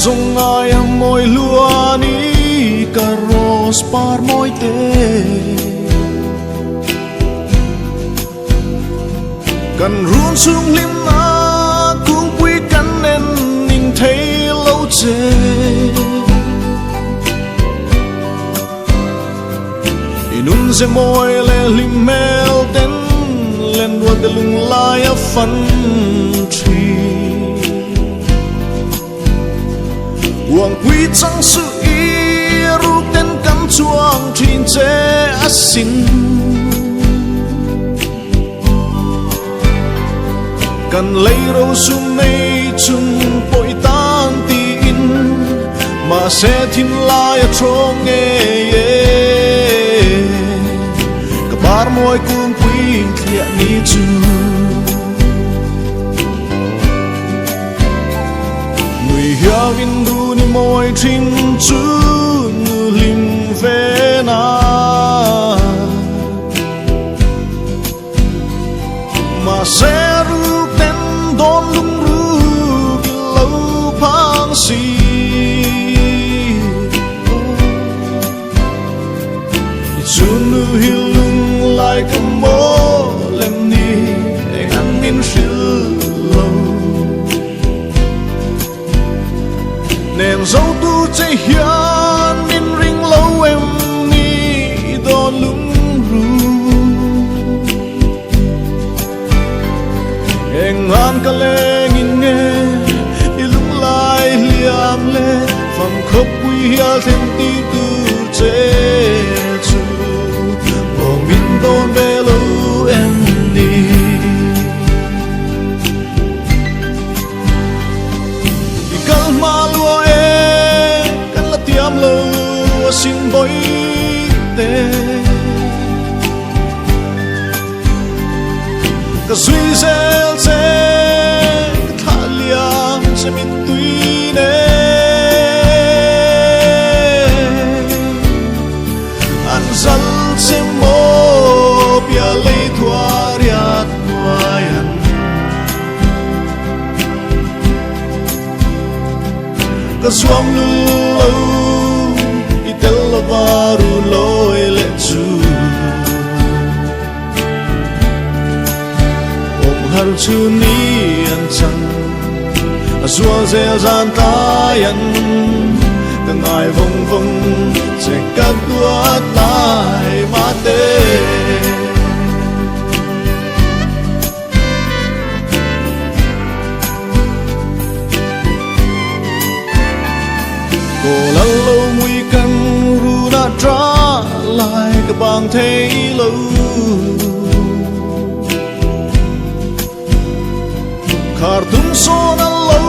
zong ai môi lúa ní cà rose par môi tê cần run xuống lim na cũng quý cắn nên nhìn thấy lâu chê inun se môi le lim mel ten len đua de lung lai a phân tri buông quý trăng sự y ru ten cắm chuang trin che a xin cần lấy râu sum nay chung bội tan tin mà sẽ thiên lai a trong nghe cả bar môi cung quý thiện ni chu người hiao in du ni môi trin chu nu lim ve na mà sẽ ru ten don lung ru ki lâu phang si chu nu hil lung lai ka mo lem ni eng an min shil lo nem dấu tu che hian min ring lâu em ni don lung ru eng an ka le ngin nge ilung lai liam le pham khop quy hial thêm ti tu che chu bong min don ve lo em ni di kal ma lo e kan la tiam lo sin boy te ka zui zel se tha liang se min tui ne an zal se mo pia le thua riat nuayan ka suam lu lo i tel varu lo ele chu har chu ni an chang a zua zel zan tayan ta ngai vong vong che ka tuat lai ma te ko la lo mui kan ru na tra lai ka bang thei lo khar tung son a lo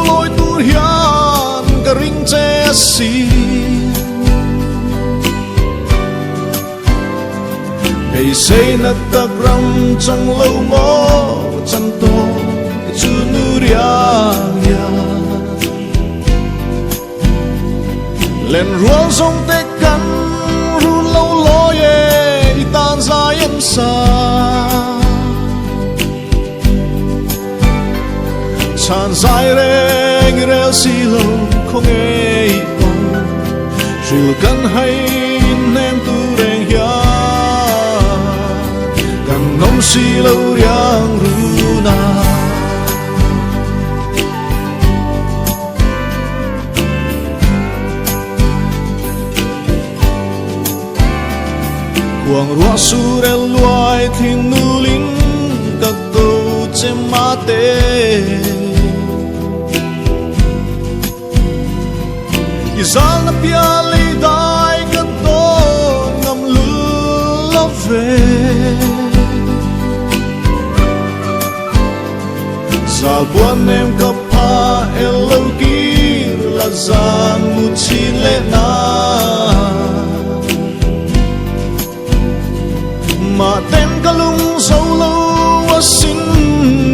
loi tur hian ka ring che si ei sei na tak ram chang lo mo chan to chu nu riang ya len ruang song te kan ru lo lo ye i tan za yem sa chan zai reng rel si lo không nghe con rìu căn hay nem tu reng hia căn ngom si lo riang ru na quang rua su rel luai thiên nu linh các câu che ma te izal na pia le dai ka to ngam lu lo ve zal buan nem ka pa elo gir la zan mu chi le na ma tem ka lung so lo a sin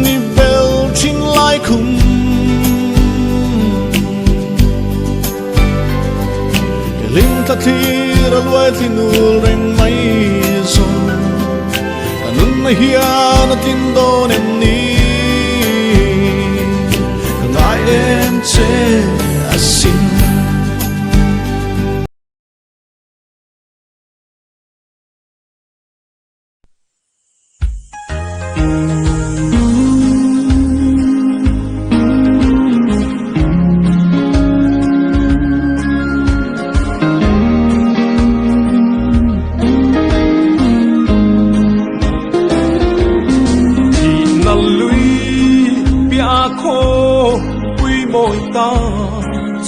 ni bel chin lai khum ling ta thir a luai thinul reng mai zon anun na hian a tin don em ni ngai em che โควิโมยตา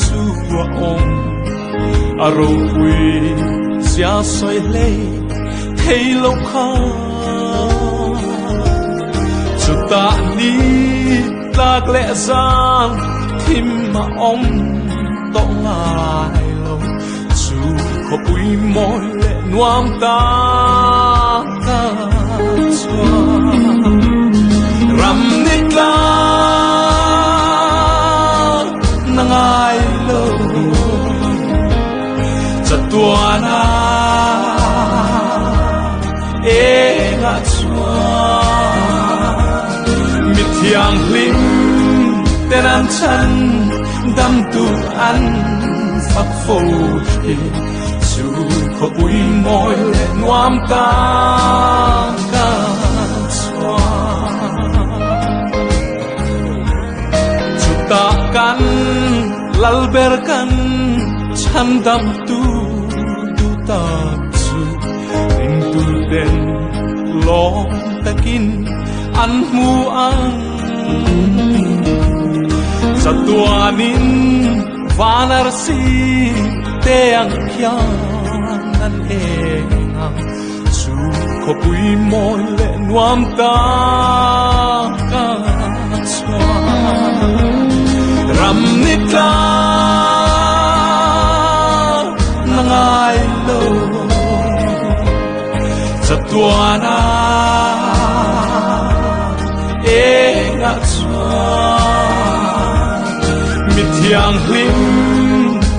สุวะองอารมณ์วิเสียสวยเล่เทโลกาสุดตานี้ตากและซางทิมมาอมต้องลายลงสู่ขบวิโมยและนวมตากาสวารำนิกานางไอโลจะตัวนาเองะชวมิเทียงลิมแต่นั้นฉันดำตัวอันฝักโฟดสู่ขบุยมอยและนวมตากาสวาจุตากันlal berkan chandam tu duta su intu den lo takin anmu ang satuanin vanarsi te ang kyanan engang su kopui moy le nuam ta ka swa ram nitla nangai lo satuana enga chwa mithiang hlim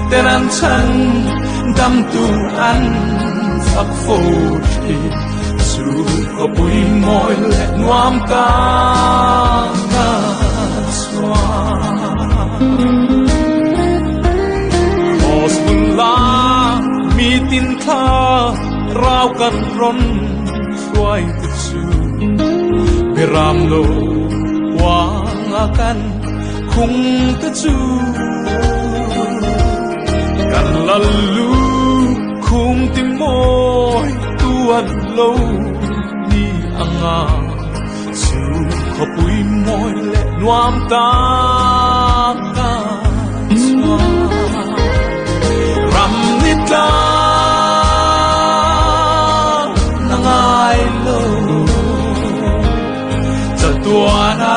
tenan chan dam tu an phak phô thi su ko pui moi le nuam ta ka swa Osmula mi tin tha rao kan ron suai tu su beram lo wang akan khung tu su kan lalu khung tim moi tuan lo ni anga su ko pui moi le nuam ta ka swa ram nitla nangai lo jatuana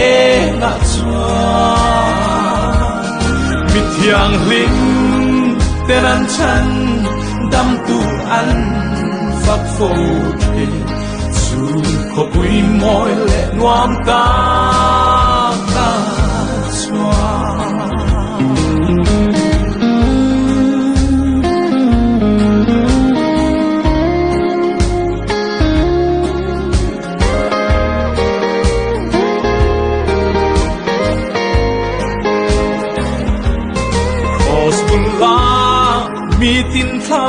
enga chwa mithiang hling tenan chan dam tu an phak phô thi su ko pui moi le nuam ta ka chwa mi tin tha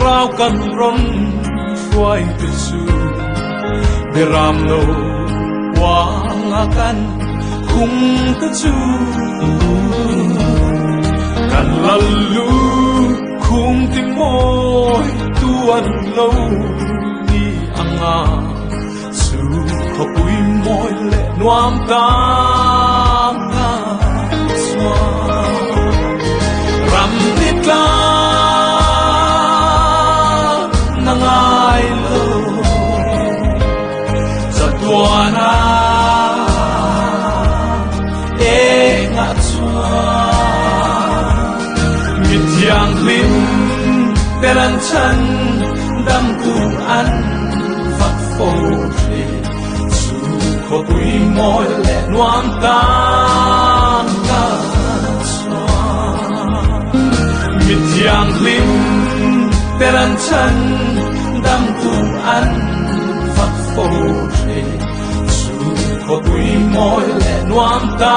rao kan ron suai tu su beram lo wang akan khung tu su kan lalu khung tim moi tuan lo ni anga su ko pui moi le nuam ta ka swa ram nitla nangai lo satuana enga chwa mithiang lim teran chan dam tu an phak phô thi su ko pui moi le nuam ta ka swa mithiang lim teran chan dam tu an phak phô thi su ko pui moi le nuam ta